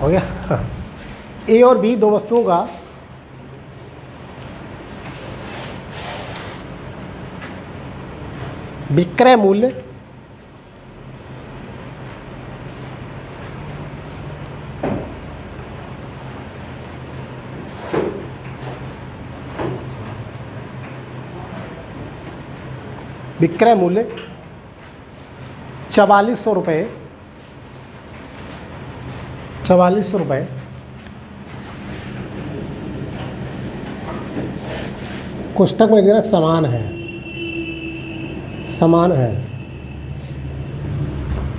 हो गया। ए और बी दो वस्तुओं का विक्रय मूल्य विक्रय मूल्य 4400 रुपये, 4400 रुपये कोष्टक में लिख समान है, समान है,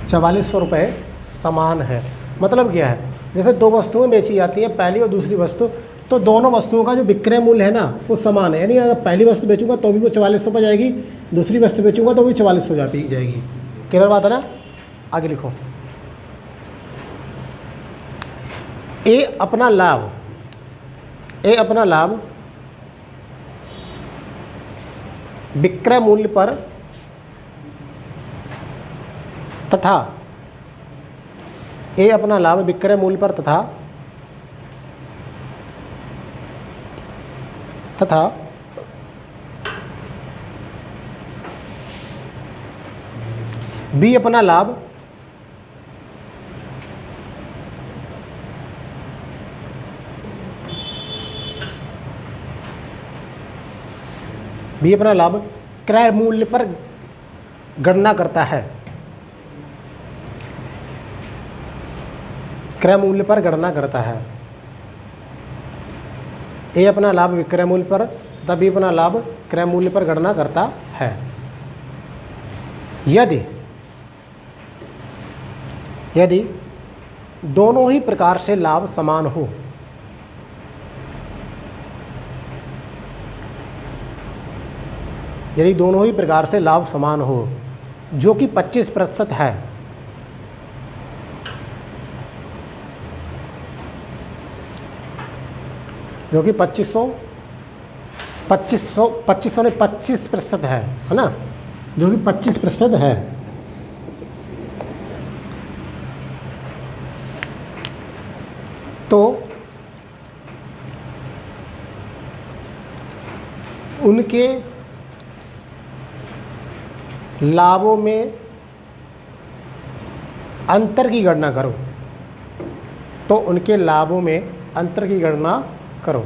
4400 रुपये समान है। मतलब क्या है, जैसे दो वस्तुएं बेची जाती हैं, पहली और दूसरी वस्तु, तो दोनों वस्तुओं का जो विक्रय मूल्य है ना वो समान है। यानी अगर पहली वस्तु बेचूंगा तो भी वो 4400 पर जाएगी, दूसरी वस्तु बेचूंगा तो भी 4400 जाएगी। क्लियर बात है ना। आगे लिखो, ए अपना लाभ, ए अपना लाभ विक्रय मूल्य पर तथा, ए अपना लाभ विक्रय मूल्य पर तथा बी अपना लाभ क्रय मूल्य पर गणना करता है, क्रय मूल्य पर गणना करता है। ए अपना लाभ विक्रय मूल्य पर तथा बी अपना लाभ क्रय मूल्य पर गणना करता है। यदि दोनों ही प्रकार से लाभ समान हो, यदि दोनों ही प्रकार से लाभ समान हो, जो कि 25% है, जो कि 25% है ना, जो कि 25% है, तो उनके लाभों में अंतर की गणना करो, तो उनके लाभों में अंतर की गणना करो।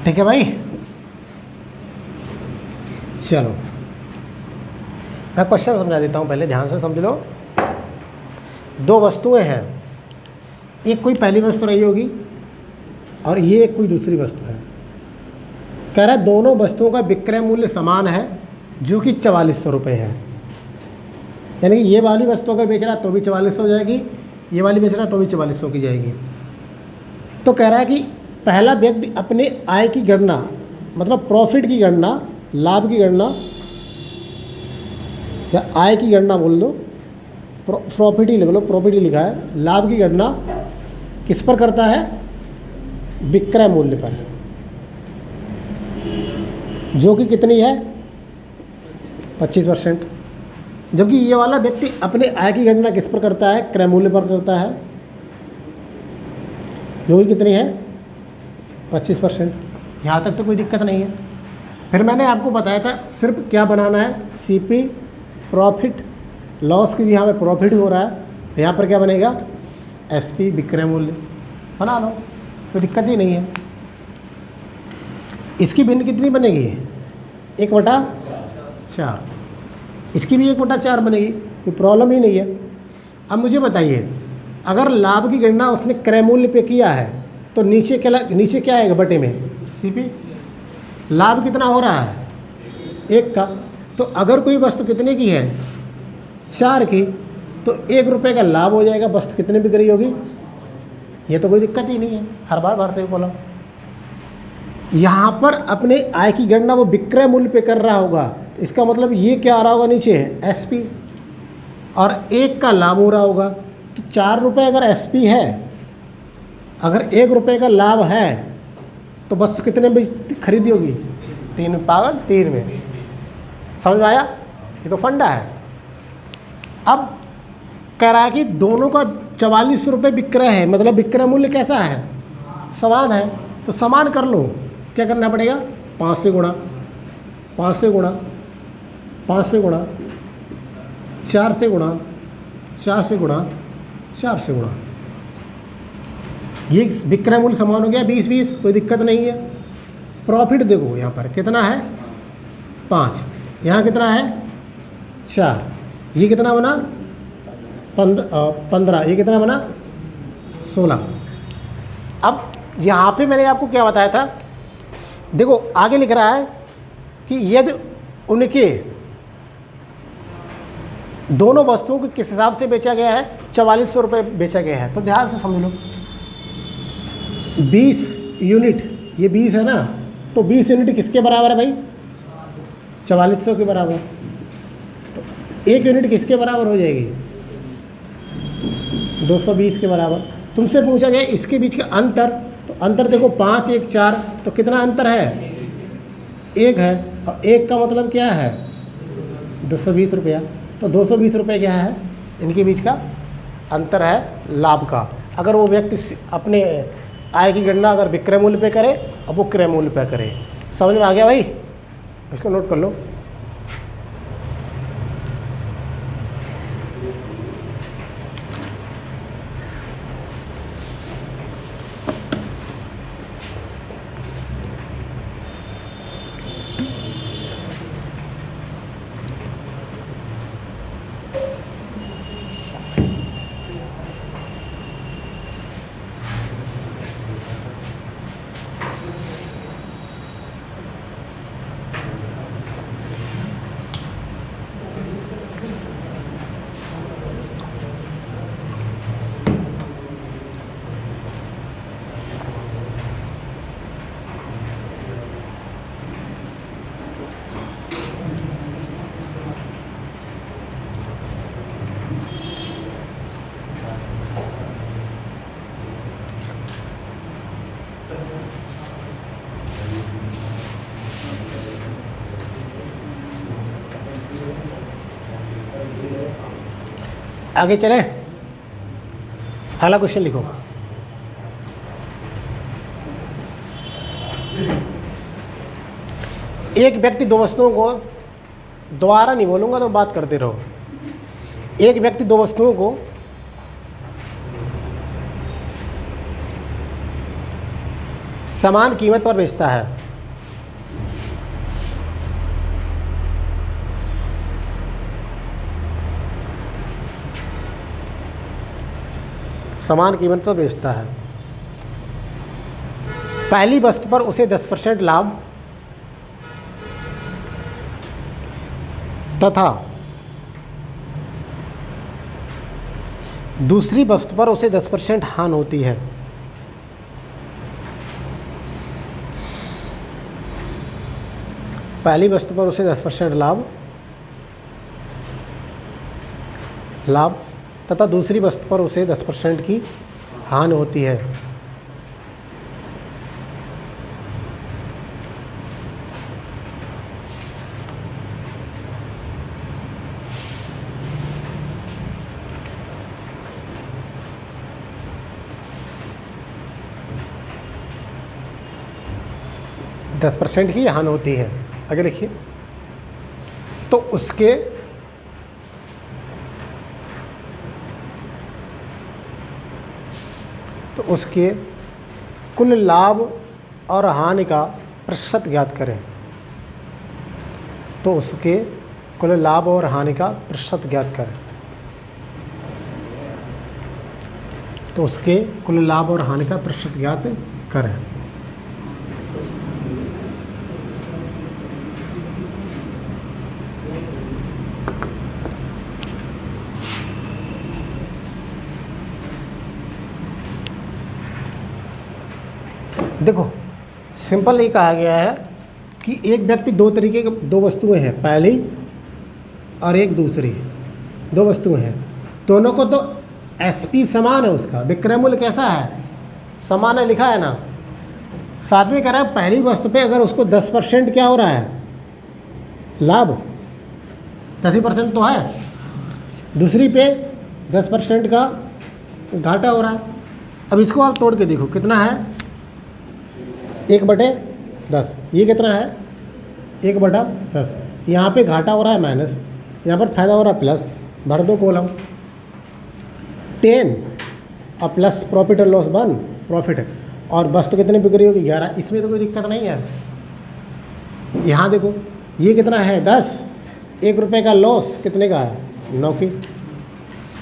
ठीक है भाई। चलो मैं क्वेश्चन समझा देता हूँ, पहले ध्यान से समझ लो। दो वस्तुएं हैं, एक कोई पहली वस्तु रही होगी और ये कोई दूसरी वस्तु है। कह रहा है दोनों वस्तुओं का विक्रय मूल्य समान है, जो कि 4400 रुपये है। यानी कि ये वाली वस्तु अगर बेच रहा तो भी 4400 हो जाएगी, ये वाली बेच रहा तो भी 4400 की जाएगी। तो कह रहा है कि पहला व्यक्ति अपने आय की गणना, मतलब प्रॉफिट की गणना, लाभ की गणना या आय की गणना बोल दो, प्रॉफिट ही लिख लो, प्रॉफिट ही लिखा है। लाभ की गणना किस पर करता है? विक्रय मूल्य पर, जो कि कितनी है? 25%। जबकि ये वाला व्यक्ति अपने आय की गणना किस पर करता है? क्रय मूल्य पर करता है, जो कि कितनी है? 25%। यहाँ तक तो कोई दिक्कत नहीं है। फिर मैंने आपको बताया था सिर्फ क्या बनाना है, सीपी प्रॉफिट लॉस की, यहाँ पे प्रॉफिट हो रहा है, यहाँ पर क्या बनेगा? एसपी विक्रय मूल्य। बना लो, कोई दिक्कत ही नहीं है। इसकी भिन्न कितनी बनेगी? 1/4। इसकी भी 1/4 बनेगी, कोई प्रॉब्लम ही नहीं है। अब मुझे बताइए, अगर लाभ की गणना उसने क्रय मूल्य पे किया है तो नीचे क्या आएगा बटे में? सीपी। लाभ कितना हो रहा है? 1 का। तो अगर कोई वस्तु कितने की है? 4 की, तो 1 रुपये का लाभ हो जाएगा। वस्तु कितने बिक रही होगी? ये तो कोई दिक्कत ही नहीं है, हर बार भरते हुए बोला। यहाँ पर अपने आय की गणना वो विक्रय मूल्य पे कर रहा होगा, इसका मतलब ये क्या आ रहा होगा? नीचे है एसपी, और 1 का लाभ हो रहा होगा। तो 4 रुपये अगर एसपी है, अगर 1 रुपये का लाभ है, तो वस्तु कितने में खरीदी होगी? 3 में पागल, 3 में। समझ में आया? ये तो फंडा है। अब कह रहा है कि दोनों का 44 रुपये विक्रय है, मतलब विक्रय मूल्य कैसा है? समान है। तो समान कर लो, क्या करना पड़ेगा? 5 से गुणा, 5 से गुणा, 5 से गुणा, 4 से गुणा, 4 से गुणा, 4 से गुणा। ये विक्रय मूल्य समान हो गया 20-20, कोई दिक्कत नहीं है। प्रॉफिट देखो यहाँ पर कितना है? 5। यहाँ कितना है? 4। ये कितना बना? 15। ये कितना बना? 16। अब यहाँ पे मैंने आपको क्या बताया था? देखो आगे लिख रहा है कि यदि उनके दोनों वस्तुओं को किस हिसाब से बेचा गया है? 4400 रुपये बेचा गया है। तो ध्यान से समझ लो, 20 यूनिट, ये 20 है ना, तो 20 यूनिट किसके बराबर है भाई? 4400 के बराबर। तो 1 यूनिट किसके बराबर हो जाएगी? 220 के बराबर। तुमसे पूछा गया इसके बीच का अंतर, तो अंतर देखो 5, 1, 4, तो कितना अंतर है? 1 है। और 1 का मतलब क्या है? 220 रुपया। तो 220 रुपये क्या है? इनके बीच का अंतर है लाभ का। अगर वो व्यक्ति अपने आय की गणना अगर विक्रय मूल्य पे करे और वो क्रय मूल्य पे करे। समझ में आ गया भाई? इसको नोट कर लो। आगे चले, अगला क्वेश्चन लिखो। एक व्यक्ति दो वस्तुओं को, दोबारा नहीं बोलूंगा तो बात करते रहो। एक व्यक्ति दो वस्तुओं को समान कीमत पर बेचता है। समान कीमत पर बेचता है। पहली वस्तु पर उसे 10% लाभ तथा दूसरी वस्तु पर उसे 10% हानि होती है। पहली वस्तु पर उसे 10% लाभ तथा दूसरी वस्तु पर उसे 10% की हानि होती है। दस % की हानि होती है। आगे लिखिए। तो उसके कुल लाभ और हानि का प्रतिशत ज्ञात करें। तो उसके कुल लाभ और हानि का प्रतिशत ज्ञात करें। तो उसके कुल लाभ और हानि का प्रतिशत ज्ञात करें। देखो सिंपल ये कहा गया है कि एक व्यक्ति दो तरीके के दो वस्तुएं हैं, पहली और एक दूसरी, दो वस्तुएं हैं। दोनों को तो एसपी समान है, उसका विक्रय मूल्य कैसा है? समान है, लिखा है ना। साथ में कह रहा है पहली वस्तु पे अगर उसको 10% क्या हो रहा है लाभ, 10% तो है, दूसरी पे 10% का घाटा हो रहा है। अब इसको आप तोड़ के देखो कितना है, 1/10, ये कितना है 1/10। यहाँ पे घाटा हो रहा है माइनस, यहाँ पर फायदा हो रहा है प्लस, भर दो कॉलम। 10 और प्लस प्रॉफिट और लॉस 1 प्रॉफिट है, और वस्तु कितनी बिक्री होगी 11, इसमें तो कोई दिक्कत नहीं है। यहाँ देखो ये कितना है 10, 1 रुपये का लॉस कितने का है 9 की।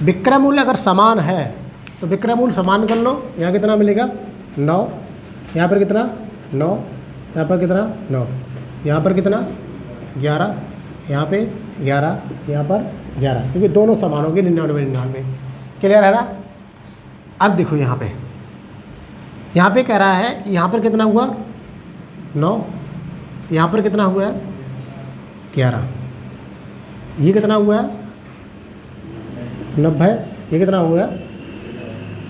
विक्रय मूल्य अगर समान है तो विक्रय मूल्य समान कर लो, यहाँ कितना मिलेगा 9, यहाँ पर कितना 9, यहाँ पर कितना 9, यहाँ पर कितना 11, यहाँ पे 11, यहाँ पर 11, क्योंकि दोनों समान होंगे 99-99। क्लियर है ना। अब देखो यहाँ पे कह रहा है यहाँ पर कितना हुआ 9, यहाँ पर कितना हुआ है 11, ये कितना हुआ है 90, ये कितना हुआ है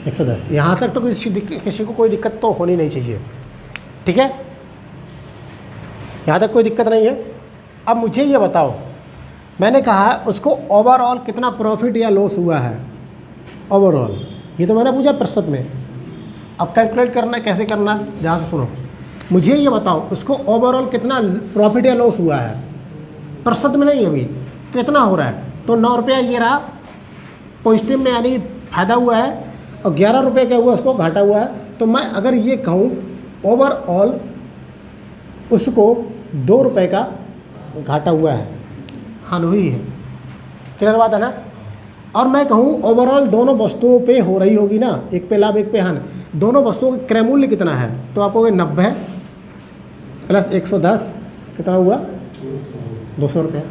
110। यहाँ तक तो किसी को कोई दिक्कत तो होनी नहीं चाहिए, ठीक है, यहाँ तक कोई दिक्कत नहीं है। अब मुझे ये बताओ, मैंने कहा उसको ओवरऑल कितना प्रॉफिट या लॉस हुआ है, ओवरऑल, ये तो मैंने पूछा प्रतिशत में। अब कैलकुलेट करना कैसे करना, ध्यान से सुनो। मुझे ये बताओ उसको ओवरऑल कितना प्रॉफिट या लॉस हुआ है, प्रतिशत में नहीं, अभी कितना हो रहा है। तो 9 रुपया ये रहा पॉजिटिव में, यानी फायदा हुआ है, और 11 रुपये का हुआ उसको घाटा हुआ है। तो मैं अगर ये कहूँ ओवरऑल उसको 2 रुपये का घाटा हुआ है, हानि हुई है, क्लियर बात है ना। और मैं कहूँ ओवरऑल दोनों वस्तुओं पे हो रही होगी ना, एक पे लाभ एक पे हानि, दोनों वस्तुओं का क्रय मूल्य कितना है, तो आपको 90 प्लस 110 कितना हुआ 200 रुपये।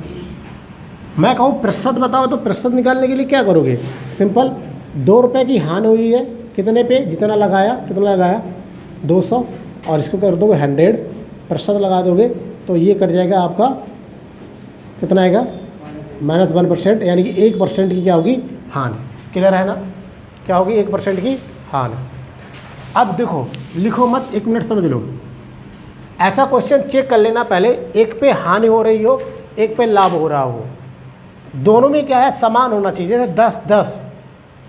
मैं कहूँ प्रतिशत बताओ, तो प्रतिशत निकालने के लिए क्या करोगे, सिंपल 2 रुपये की हानि हुई है कितने पे, जितना लगाया, कितना लगाया 200, और इसको कर दोगे 100, प्रतिशत लगा दोगे तो ये कट जाएगा आपका, कितना आएगा -1%, यानी कि 1% की क्या होगी हानि। क्लियर है ना, क्या होगी 1% की हानि। अब देखो लिखो मत, 1 मिनट समझ लो। ऐसा क्वेश्चन चेक कर लेना पहले, एक पे हानि हो रही हो, एक पे लाभ हो रहा हो, दोनों में क्या है समान होना चाहिए। जैसे 10-10,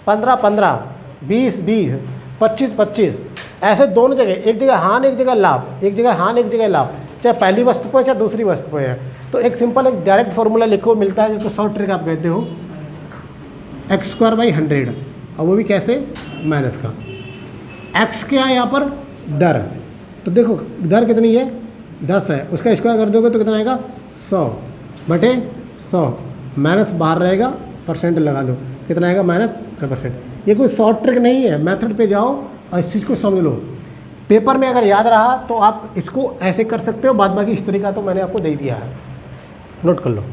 15-15, 20-20, 25-25, ऐसे दोनों जगह, एक जगह हानि एक जगग लाभ, एक जगह हानि एक जगह लाभ, चाहे पहली वस्तु पर चाहे दूसरी वस्तु पर है। तो एक सिंपल एक डायरेक्ट फार्मूला लिखो, मिलता है जिसको शॉर्ट ट्रिक आप कहते हो, x²/100, और वो भी कैसे माइनस का। x क्या है यहाँ पर दर, तो देखो दर कितनी है 10 है, उसका स्क्वायर कर दोगे तो कितना आएगा 100/100, माइनस बाहर रहेगा, परसेंट लगा दो, कितना आएगा -100%। ये कोई शॉर्ट ट्रिक नहीं है, मेथड पे जाओ और इस चीज़ को समझ लो। पेपर में अगर याद रहा तो आप इसको ऐसे कर सकते हो, बाद बाकी इस तरीका तो मैंने आपको दे दिया है, नोट कर लो।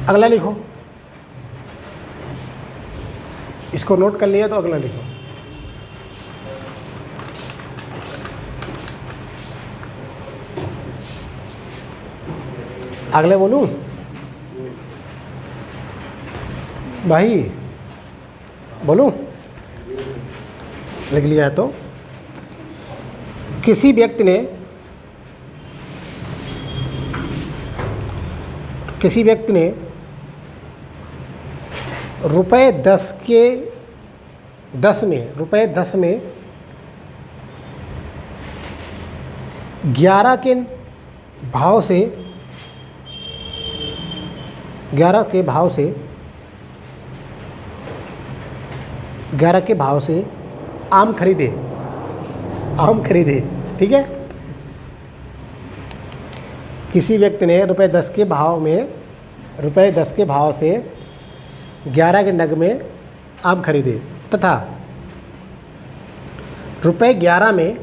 अगला लिखो, इसको नोट कर लिया तो अगला लिखो। अगले बोलूं भाई, बोलूं, लिख लिया है तो। किसी व्यक्ति ने रुपए 10 में 11 के भाव से 11 के भाव से आम खरीदे, ठीक है। किसी व्यक्ति ने रुपये 10 के भाव से 11 के नग में आम खरीदे तथा रुपये 11 में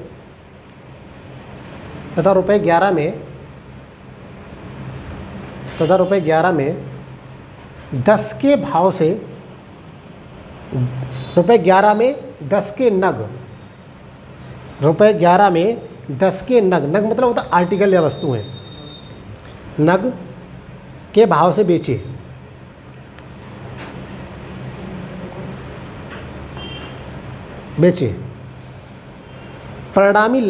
10 के भाव से रुपये 11 में 10 के नग, रुपये 11 में 10 के नग मतलब होता आर्टिकल या वस्तु है, नग के भाव से बेचे। परिणामी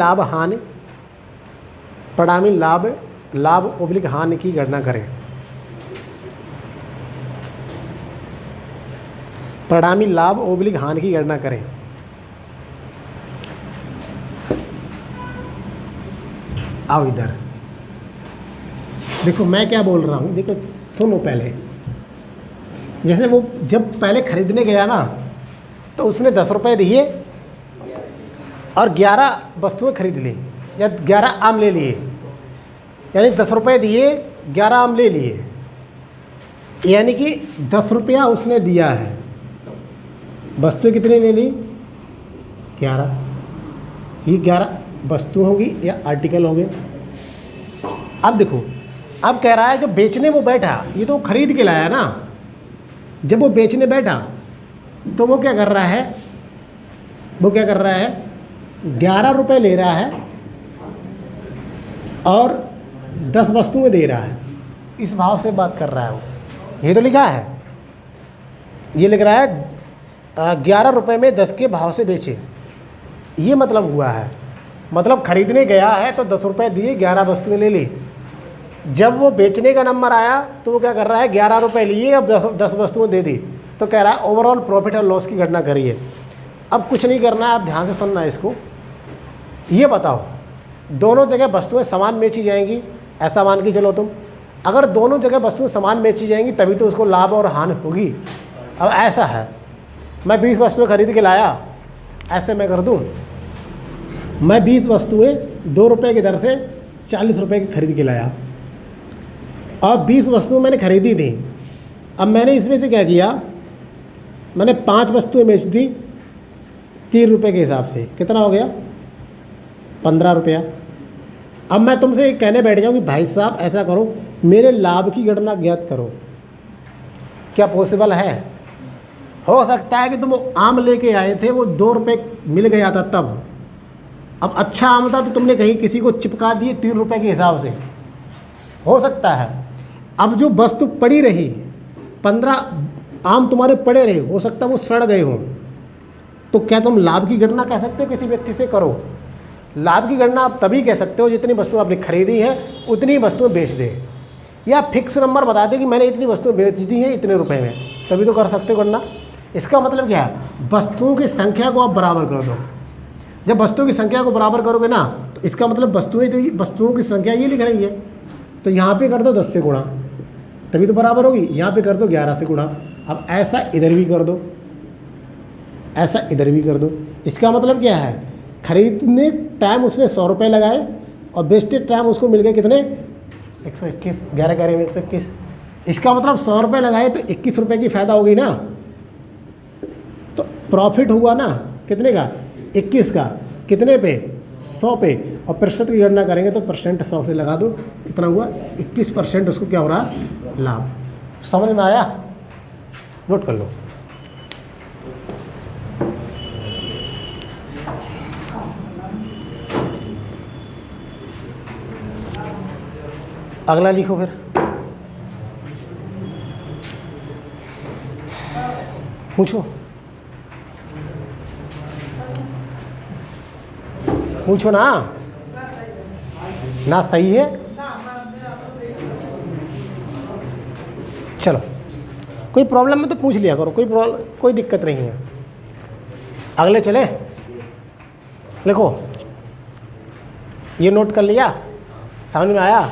लाभ ओब्लिक हानि की गणना करें। परिणामी लाभ ओब्लिक हानि की गणना करें। आओ इधर देखो मैं क्या बोल रहा हूँ, देखो सुनो पहले। जैसे वो जब पहले खरीदने गया ना तो उसने 10 रुपये दिए और 11 वस्तुएं खरीद ली या 11 आम ले लिए, यानी 10 रुपये दिए 11 आम ले लिए, यानी कि 10 रुपया उसने दिया है। वस्तुएं कितनी ले ली? 11। ये 11 वस्तु होगी या आर्टिकल होंगे। अब देखो, अब कह रहा है जब बेचने वो बैठा, ये तो खरीद के लाया ना, जब वो बेचने बैठा तो वो क्या कर रहा है? 11 रुपये ले रहा है और 10 वस्तुएं दे रहा है, इस भाव से बात कर रहा है वो। ये तो लिखा है, ये लिख रहा है 11 रुपये में 10 के भाव से बेचे, ये मतलब हुआ है। मतलब खरीदने गया है तो 10 रुपये दिए, 11 वस्तुएं ले ली। जब वो बेचने का नंबर आया तो वो क्या कर रहा है? 11 रुपये लिए, अब 10 वस्तुएं दे दी, तो कह रहा है ओवरऑल प्रॉफिट और लॉस की गणना करिए। अब कुछ नहीं करना है, आप ध्यान से सुनना है इसको। ये बताओ, दोनों जगह वस्तुएं समान बेची जाएंगी, ऐसा मान के चलो तुम। अगर दोनों जगह वस्तुएं समान बेची जाएंगी तभी तो उसको लाभ और हानि होगी। अब ऐसा है, मैं 20 वस्तुएं खरीद के लाया, ऐसे मैं कर दूँ, मैं 20 वस्तुएं 2 रुपये की दर से 40 रुपये की खरीद के लाया और 20 वस्तुएं मैंने खरीदी थी। अब मैंने इसमें से क्या किया? मैंने 5 वस्तुएं बेच दी 3 रुपये के हिसाब से। कितना हो गया? 15 रुपया। अब मैं तुमसे कहने बैठ जाऊँ कि भाई साहब ऐसा करो, मेरे लाभ की गणना ज्ञात करो। क्या पॉसिबल है? हो सकता है कि तुम आम लेके आए थे, वो 2 रुपये मिल गया था तब। अब अच्छा आम था तो तुमने कहीं किसी को चिपका दिए 3 रुपये के हिसाब से, हो सकता है। अब जो वस्तु पड़ी रही, 15 आम तुम्हारे पड़े रहे, हो सकता है वो सड़ गए हों, तो क्या तुम लाभ की गणना कह सकते हो? किसी व्यक्ति से करो। लाभ की गणना आप तभी कह सकते हो जितनी वस्तुएं आपने खरीदी है उतनी वस्तुएं बेच दे, या फिक्स नंबर बता दे कि मैंने इतनी वस्तुएं बेच दी हैं इतने रुपए में, तभी तो कर सकते हो गणना। इसका मतलब क्या है? वस्तुओं की संख्या को आप बराबर कर दो। जब वस्तुओं की संख्या को बराबर करोगे ना, तो इसका मतलब वस्तुओं की संख्या ये लिख रही है, तो यहाँ पे कर दो 10 से गुणा, तभी तो बराबर होगी। यहाँ पे कर दो 11 से गुणा। अब ऐसा इधर भी कर दो, ऐसा इधर भी कर दो। इसका मतलब क्या है? खरीदने टाइम उसने 100 रुपये लगाए और बेचते टाइम उसको मिल गए कितने? 121। 11 में 121। इसका मतलब 100 रुपये लगाए तो 21 रुपये की फ़ायदा होगी ना, तो प्रॉफिट हुआ ना कितने का? 21 का। कितने पे? 100 पे। और प्रतिशत की गणना करेंगे तो परसेंट 100 से लगा दो, कितना हुआ? 21% उसको क्या हो रहा? लाभ। समझ में आया? नोट कर लो। अगला लिखो फिर। पूछो पूछो ना, ना सही है? चलो, कोई प्रॉब्लम है तो पूछ लिया करो, कोई दिक्कत नहीं है। अगले चले, लिखो। ये नोट कर लिया? समझ में आया?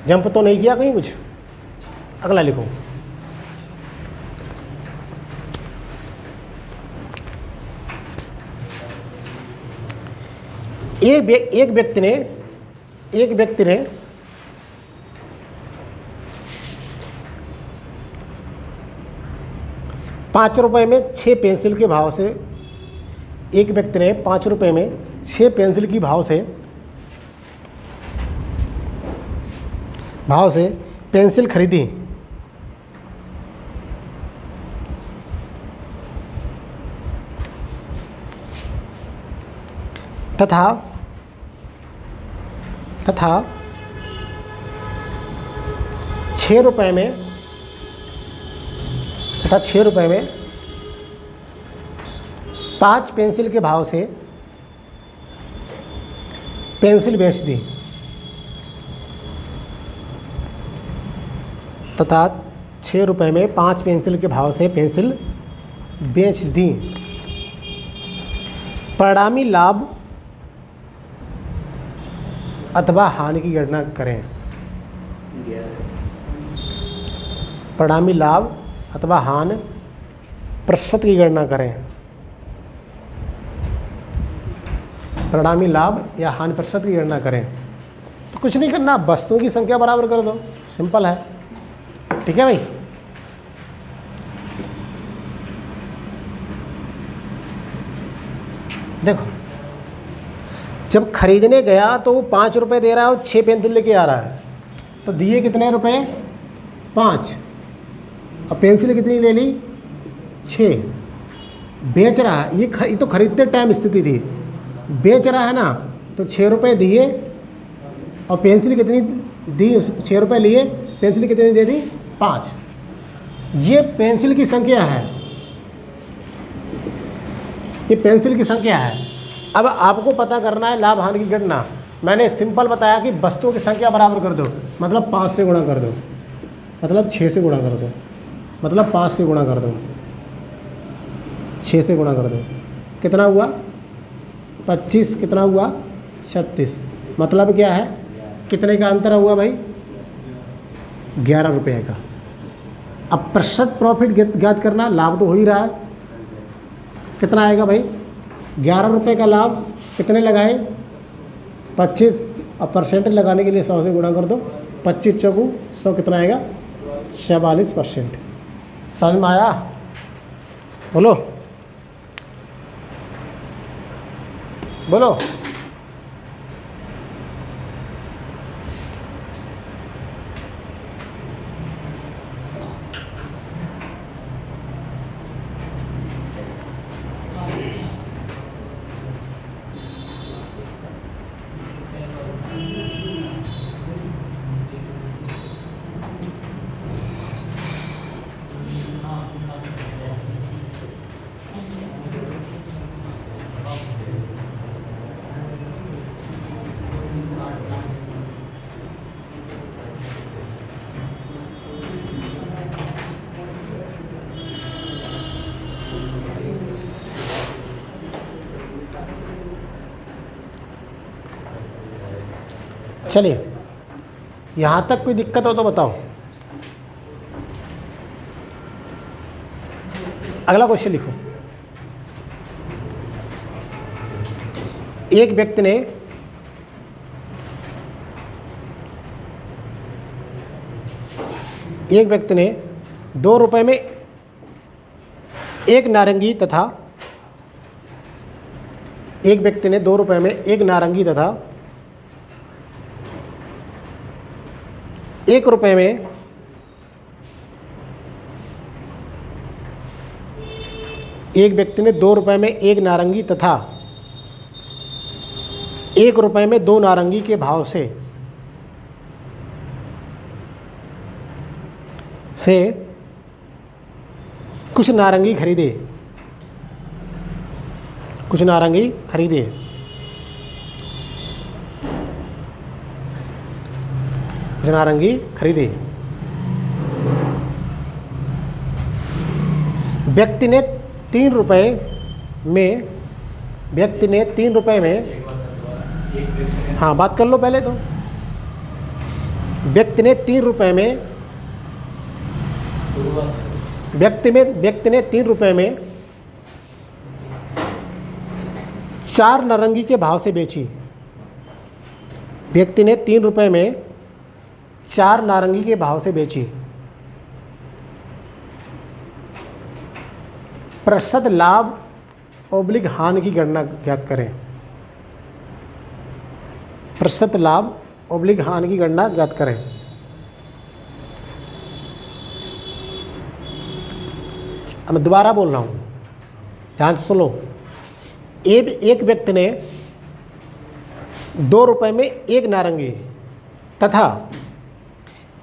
जंप तो नहीं किया कहीं कुछ? अगला लिखो। एक व्यक्ति ने 5 रुपये में 6 पेंसिल के भाव से, एक व्यक्ति ने 5 रुपये में 6 पेंसिल की भाव से पेंसिल खरीदी तथा 6 रुपये में 5 पेंसिल के भाव से पेंसिल बेच दी, तथा 6 रुपये में 5 पेंसिल के भाव से पेंसिल बेच दी। परिणामी लाभ अथवा हानि की गणना करें। परिणामी लाभ अथवा हानि प्रतिशत की गणना करें। परिणामी लाभ या हानि प्रतिशत की गणना करें। तो कुछ नहीं करना, वस्तुओं की संख्या बराबर कर दो, सिंपल है। ठीक है भाई। देखो, जब खरीदने गया तो वो 5 रुपये दे रहा है और 6 पेंसिल लेके आ रहा है, तो दिए कितने रुपए? 5। और पेंसिल कितनी ले ली? 6। बेच रहा है, ये तो खरीदते टाइम स्थिति थी, बेच रहा है ना, तो 6 रुपये दिए और पेंसिल कितनी दी? 6 रुपये लिए, पेंसिल कितनी दे दी? 5। ये पेंसिल की संख्या है, ये पेंसिल की संख्या है। अब आपको पता करना है लाभ हानि की गणना। मैंने सिंपल बताया कि वस्तुओं की संख्या बराबर कर दो, मतलब 5 से गुणा कर दो, मतलब 6 से गुणा कर दो, मतलब 5 से गुणा कर दो, 6 से गुणा कर दो, कितना हुआ? 25। कितना हुआ? 36। मतलब क्या है? कितने का अंतर हुआ भाई? 11 रुपये का। अब प्रतिशत प्रॉफिट ज्ञात करना, लाभ तो हो ही रहा है। कितना आएगा भाई? 11 रुपये का लाभ कितने लगाए? 25। अब परसेंट लगाने के लिए 100 से गुणा कर दो, 25 चौकू 100, कितना आएगा? 44%। समझ में आया? बोलो बोलो। चलिए, यहाँ तक कोई दिक्कत हो तो बताओ। अगला क्वेश्चन लिखो। एक व्यक्ति ने 2 रुपये में एक नारंगी तथा 1 रुपये में 1 व्यक्ति ने 2 रुपये में 1 नारंगी तथा 1 रुपये में 2 नारंगी के भाव से कुछ नारंगी खरीदे। व्यक्ति ने 3 रुपये में हाँ, बात कर लो पहले तो। व्यक्ति ने 3 रुपये में 4 नारंगी के भाव से बेची। व्यक्ति ने 3 रुपये में 4 नारंगी के भाव से बेची। प्रतिशत लाभ ओब्लिक हानि की गणना ज्ञात करें। प्रतिशत लाभ ओब्लिक हानि की गणना ज्ञात करें। अब मैं दोबारा बोल रहा हूँ, ध्यान से सुनो। एक व्यक्ति ने 2 रुपये में 1 नारंगी तथा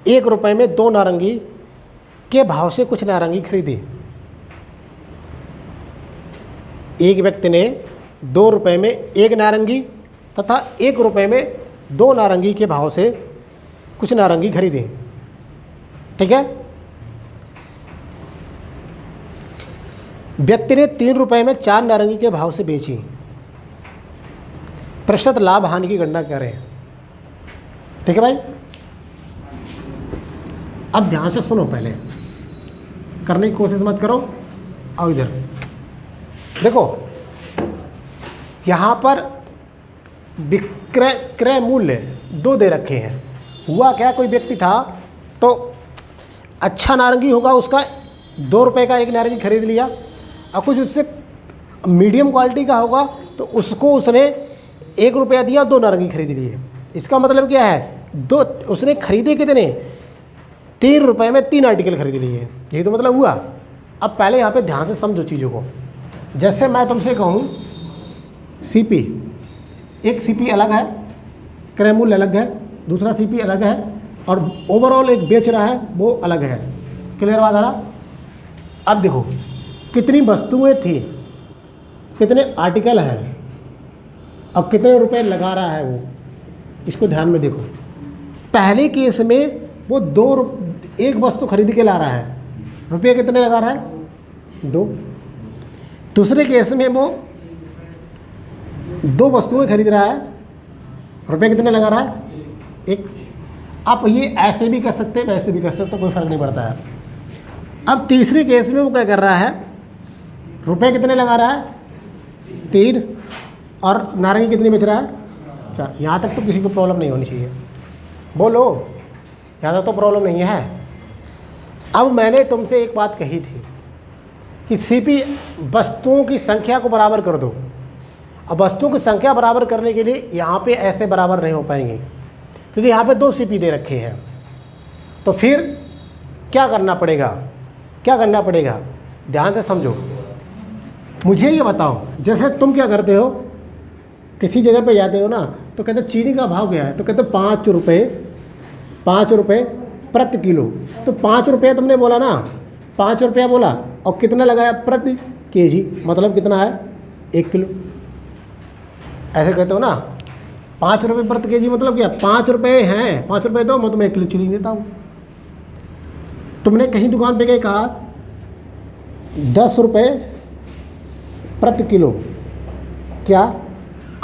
1 रुपये में 2 नारंगी के भाव से कुछ नारंगी खरीदी। एक व्यक्ति ने 2 रुपये में 1 नारंगी तथा 1 रुपये में 2 नारंगी के भाव से कुछ नारंगी खरीदी। ठीक है। व्यक्ति ने 3 रुपये में 4 नारंगी के भाव से बेची। प्रतिशत लाभ हानि की गणना करें। ठीक है भाई। अब ध्यान से सुनो, पहले करने की कोशिश मत करो। आओ इधर देखो, यहाँ पर विक्रय क्रय मूल्य 2 दे रखे हैं। हुआ क्या, कोई व्यक्ति था तो अच्छा नारंगी होगा, उसका 2 रुपये का 1 नारंगी खरीद लिया, और कुछ उससे मीडियम क्वालिटी का होगा तो उसको उसने 1 रुपया दिया, 2 नारंगी खरीद लिए। इसका मतलब क्या है, उसने खरीदे कितने, 3 रुपये में 3 आर्टिकल खरीद लिए। यही तो मतलब हुआ। अब पहले यहाँ पे ध्यान से समझो चीज़ों को। जैसे मैं तुमसे कहूँ सीपी, एक सीपी अलग है, क्रय मूल्य अलग है, दूसरा सीपी अलग है, और ओवरऑल एक बेच रहा है वो अलग है। क्लियर बात आ रहा। अब देखो कितनी वस्तुएं थी, कितने आर्टिकल हैं और कितने रुपए लगा रहा है वो, इसको ध्यान में देखो। पहले केस में वो 1 वस्तु खरीद के ला रहा है, रुपये कितने लगा रहा है, 2। दूसरे केस में वो 2 वस्तुएं खरीद रहा है, रुपये कितने लगा रहा है, 1। आप ये ऐसे भी कर सकते हैं, वैसे भी कर सकते हो, कोई फ़र्क नहीं पड़ता है। अब तीसरे केस में वो क्या कर रहा है, रुपये कितने लगा रहा है, 3, और नारंगी कितनी बेच रहा है, 4। यहाँ तक तो किसी को प्रॉब्लम नहीं होनी चाहिए। बोलो, यहाँ तक तो प्रॉब्लम नहीं है। अब मैंने तुमसे एक बात कही थी कि सीपी वस्तुओं की संख्या को बराबर कर दो। अब वस्तुओं की संख्या बराबर करने के लिए यहाँ पे ऐसे बराबर नहीं हो पाएंगे, क्योंकि यहाँ पे 2 सीपी दे रखे हैं। तो फिर क्या करना पड़ेगा, क्या करना पड़ेगा, ध्यान से समझो। मुझे ये बताओ, जैसे तुम क्या करते हो, किसी जगह पे जाते हो ना, तो कहते हो चीनी का भाव क्या है, तो कहते हो 5 रुपये प्रति किलो। तो 5 रुपये तुमने बोला ना, 5 रुपया बोला, और कितना लगाया, प्रति केजी, मतलब कितना है, 1 किलो। ऐसे कहते हो ना, 5 रुपये प्रति केजी मतलब क्या, 5 रुपये हैं, 5 रुपये दो, मैं तुम्हें 1 किलो चीनी देता हूँ। तुमने कहीं दुकान पे गए, कहा 10 रुपये प्रति किलो क्या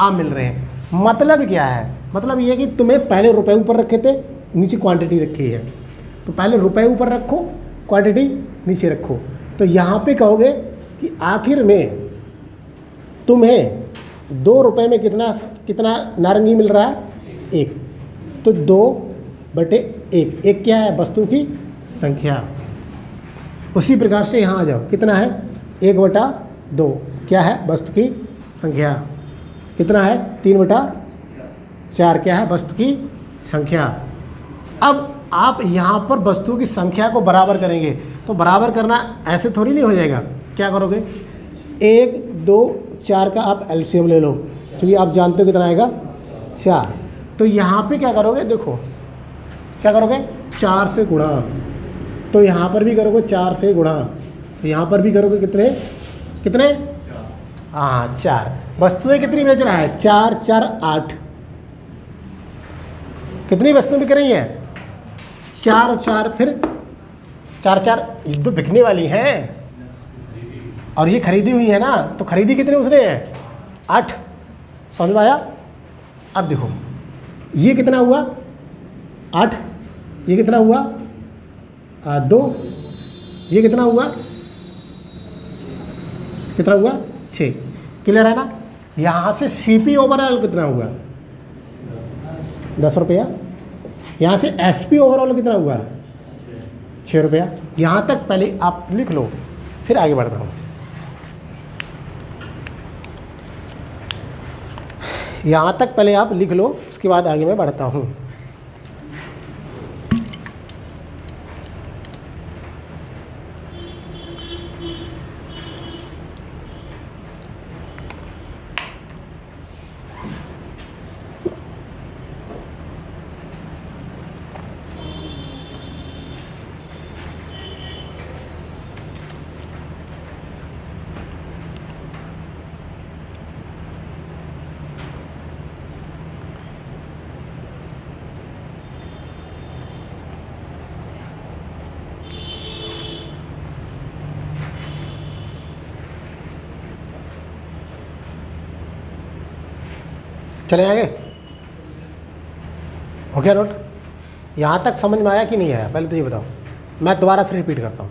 आम मिल रहे हैं। मतलब क्या है, मतलब ये कि तुम्हें पहले रुपए ऊपर रखे थे, नीचे क्वांटिटी रखी है। तो पहले रुपए ऊपर रखो, क्वांटिटी नीचे रखो। तो यहाँ पे कहोगे कि आखिर में तुम्हें 2 रुपये में कितना नारंगी मिल रहा है, 1। तो 2/1, 1 क्या है, वस्तु की संख्या। उसी प्रकार से यहाँ आ जाओ, कितना है, 1/2 क्या है, वस्तु की संख्या। कितना है, 3/4 क्या है, वस्तु की संख्या। अब आप यहाँ पर वस्तुओं की संख्या को बराबर करेंगे, तो बराबर करना ऐसे थोड़ी नहीं हो जाएगा। क्या करोगे, 1, 2, 4 का आप एलसीएम ले लो, क्योंकि आप जानते हो कितना आएगा, 4। तो यहाँ पे क्या करोगे, देखो क्या करोगे, 4 से गुणा। तो यहाँ पर भी करोगे 4 से गुणा, तो यहाँ पर भी करोगे कितने, हाँ 4। वस्तुएं कितनी बेच रहा है, 4, 4, 8। कितनी वस्तुएं बिक रही हैं, 4, 4, फिर 4, 4, ये तो बिकने वाली हैं और ये खरीदी हुई है ना। तो खरीदी कितनी उसने है, 8। समझ में आया। अब देखो ये कितना हुआ, 8। ये कितना हुआ, 2। ये कितना हुआ, 6। क्लियर है ना। यहाँ से सीपी ओवरऑल कितना हुआ, ₹10। यहाँ से SP ओवरऑल कितना हुआ? ₹6। यहाँ तक पहले आप लिख लो, फिर आगे बढ़ता हूँ। यहाँ तक पहले आप लिख लो, उसके बाद आगे मैं बढ़ता हूँ। चले आगे, हो गया नोट? यहाँ तक समझ में आया कि नहीं आया? पहले तो ये बताओ, मैं दोबारा फिर रिपीट करता हूँ।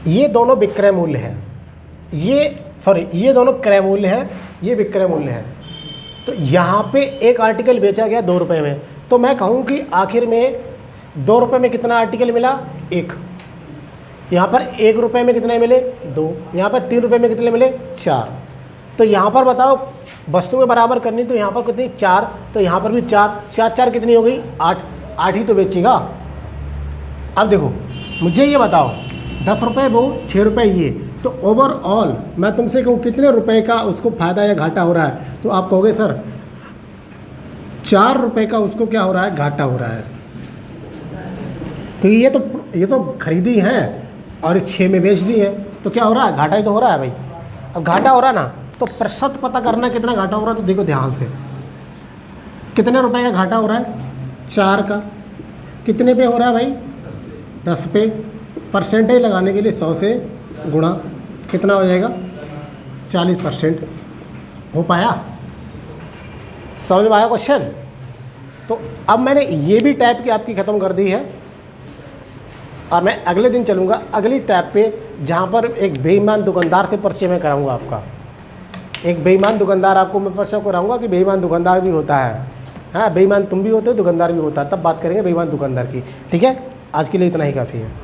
ये दोनों विक्रय मूल्य हैं, ये दोनों क्रय मूल्य हैं, ये विक्रय मूल्य है। तो यहाँ पे एक आर्टिकल बेचा गया ₹2 में, तो मैं कहूँ कि आखिर में ₹2 में कितना आर्टिकल मिला? 1। यहाँ पर ₹1 में कितने मिले? 2। यहाँ पर ₹3 में कितने मिले? 4। तो यहाँ पर बताओ, वस्तुएं बराबर करनी, तो यहाँ पर कितनी? 4। तो यहाँ पर भी 4, 4 कितनी हो गई? 8। 8 ही तो बेचेगा। अब देखो, मुझे ये बताओ, ₹10 वो, ₹6 ये, तो ओवरऑल मैं तुमसे कहूँ कितने रुपए का उसको फ़ायदा या घाटा हो रहा है? तो आप कहोगे सर ₹4 का उसको क्या हो रहा है? घाटा हो रहा है। क्योंकि ये तो खरीदी है और 6 में बेच दी है, तो क्या हो रहा है? घाटा ही तो हो रहा है भाई। अब घाटा हो रहा है ना, तो प्रतिशत पता करना कितना घाटा हो रहा है। तो देखो ध्यान से, कितने रुपए का घाटा हो रहा है? 4 का। कितने पे हो रहा है भाई? 10 पे। परसेंटेज लगाने के लिए 100 से गुणा, कितना हो जाएगा? 40%। हो पाया? समझ में आया क्वेश्चन? तो अब मैंने ये भी टाइप की आपकी ख़त्म कर दी है, और मैं अगले दिन चलूँगा अगली टाइप पे, जहाँ पर एक बेईमान दुकानदार से परिचय मैं कराऊँगा आपका। एक बेईमान दुकानदार आपको मैं परिचय कराऊँगा कि बेईमान दुकानदार भी होता है। हाँ, बेईमान तुम भी होते हो, दुकानदार भी होता है, तब बात करेंगे बेईमान दुकानदार की। ठीक है, आज के लिए इतना ही काफ़ी है।